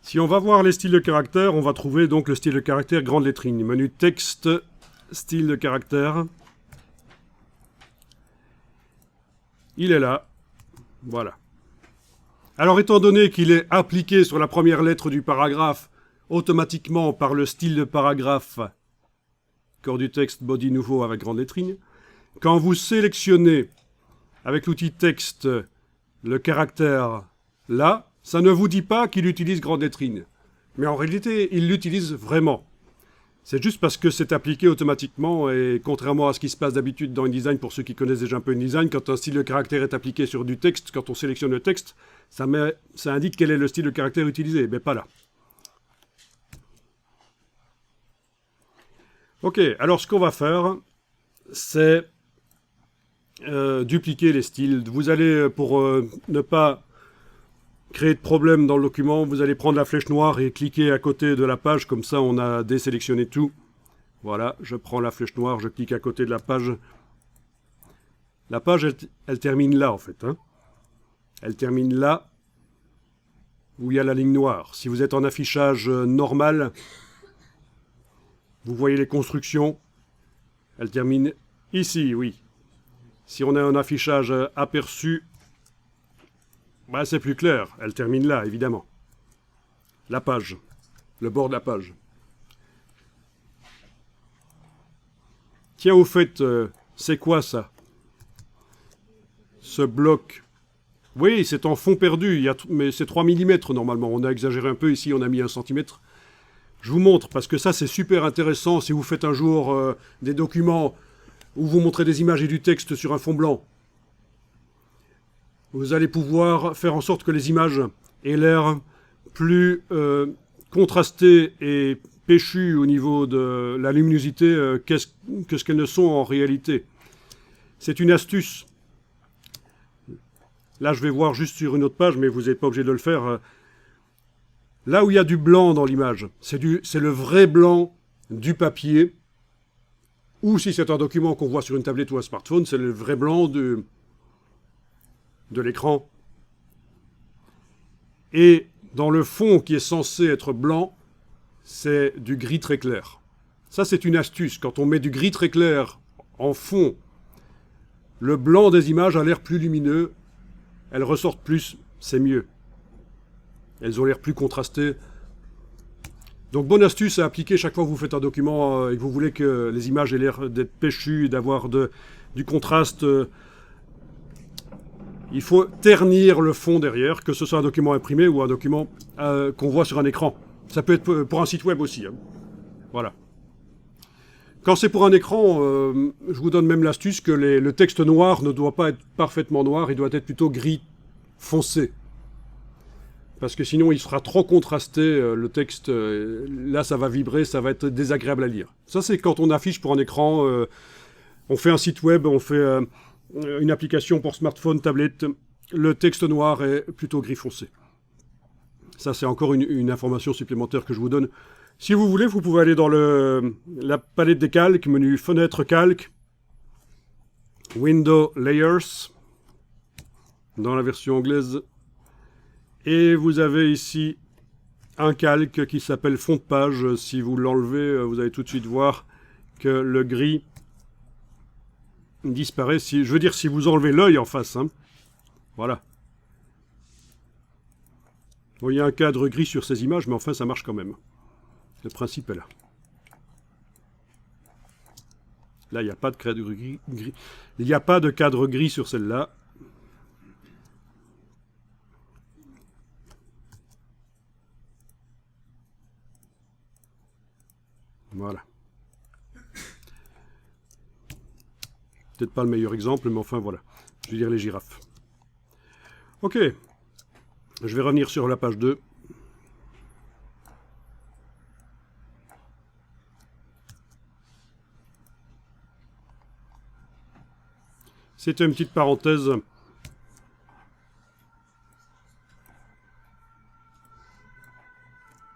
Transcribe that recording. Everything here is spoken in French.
Si on va voir les styles de caractère, on va trouver donc le style de caractère grande lettrine. Menu texte, style de caractère. Il est là. Voilà. Alors, étant donné qu'il est appliqué sur la première lettre du paragraphe, automatiquement par le style de paragraphe, corps du texte, body nouveau avec grande lettrine, quand vous sélectionnez avec l'outil texte le caractère là, ça ne vous dit pas qu'il utilise grande lettrine. Mais en réalité, il l'utilise vraiment. C'est juste parce que c'est appliqué automatiquement et contrairement à ce qui se passe d'habitude dans InDesign, pour ceux qui connaissent déjà un peu InDesign, quand un style de caractère est appliqué sur du texte, quand on sélectionne le texte, ça indique quel est le style de caractère utilisé, mais pas là. Ok, alors ce qu'on va faire, c'est dupliquer les styles. Vous allez, pour ne pas créer de problème dans le document, vous allez prendre la flèche noire et cliquer à côté de la page, comme ça on a désélectionné tout. Voilà, je prends la flèche noire, je clique à côté de la page. La page, elle termine là en fait. Hein. Elle termine là, où il y a la ligne noire. Si vous êtes en affichage normal, vous voyez les constructions. Elle termine ici, oui. Si on a un affichage aperçu, bah, c'est plus clair. Elle termine là, évidemment. La page. Le bord de la page. Tiens, au fait, c'est quoi ça? Ce bloc. Oui, c'est en fond perdu, mais c'est 3 mm normalement. On a exagéré un peu ici, on a mis 1 cm. Je vous montre, parce que ça c'est super intéressant si vous faites un jour des documents où vous montrez des images et du texte sur un fond blanc. Vous allez pouvoir faire en sorte que les images aient l'air plus contrastées et péchues au niveau de la luminosité que ce qu'elles ne sont en réalité. C'est une astuce. Là, je vais voir juste sur une autre page, mais vous n'êtes pas obligé de le faire. Là où il y a du blanc dans l'image, c'est le vrai blanc du papier. Ou si c'est un document qu'on voit sur une tablette ou un smartphone, c'est le vrai blanc de l'écran. Et dans le fond qui est censé être blanc, c'est du gris très clair. Ça, c'est une astuce. Quand on met du gris très clair en fond, le blanc des images a l'air plus lumineux. Elles ressortent plus, c'est mieux. Elles ont l'air plus contrastées. Donc, bonne astuce à appliquer chaque fois que vous faites un document et que vous voulez que les images aient l'air d'être péchues, d'avoir du contraste. Il faut ternir le fond derrière, que ce soit un document imprimé ou un document qu'on voit sur un écran. Ça peut être pour un site web aussi. Hein. Voilà. Quand c'est pour un écran, je vous donne même l'astuce que le texte noir ne doit pas être parfaitement noir, il doit être plutôt gris foncé. Parce que sinon, il sera trop contrasté, le texte, là, ça va vibrer, ça va être désagréable à lire. Ça, c'est quand on affiche pour un écran, on fait un site web, on fait une application pour smartphone, tablette, le texte noir est plutôt gris foncé. Ça, c'est encore une information supplémentaire que je vous donne. Si vous voulez, vous pouvez aller dans la palette des calques, menu Fenêtre calque, Window Layers, dans la version anglaise. Et vous avez ici un calque qui s'appelle fond de page. Si vous l'enlevez, vous allez tout de suite voir que le gris disparaît. Je veux dire, si vous enlevez l'œil en face. Hein. Voilà. Bon, il y a un cadre gris sur ces images, mais enfin, ça marche quand même. Le principe est là. Là, il n'y a pas de cadre gris. Il n'y a pas de cadre gris sur celle-là. Voilà. Peut-être pas le meilleur exemple, mais enfin voilà. Je veux dire les girafes. Ok. Je vais revenir sur la page 2. C'était une petite parenthèse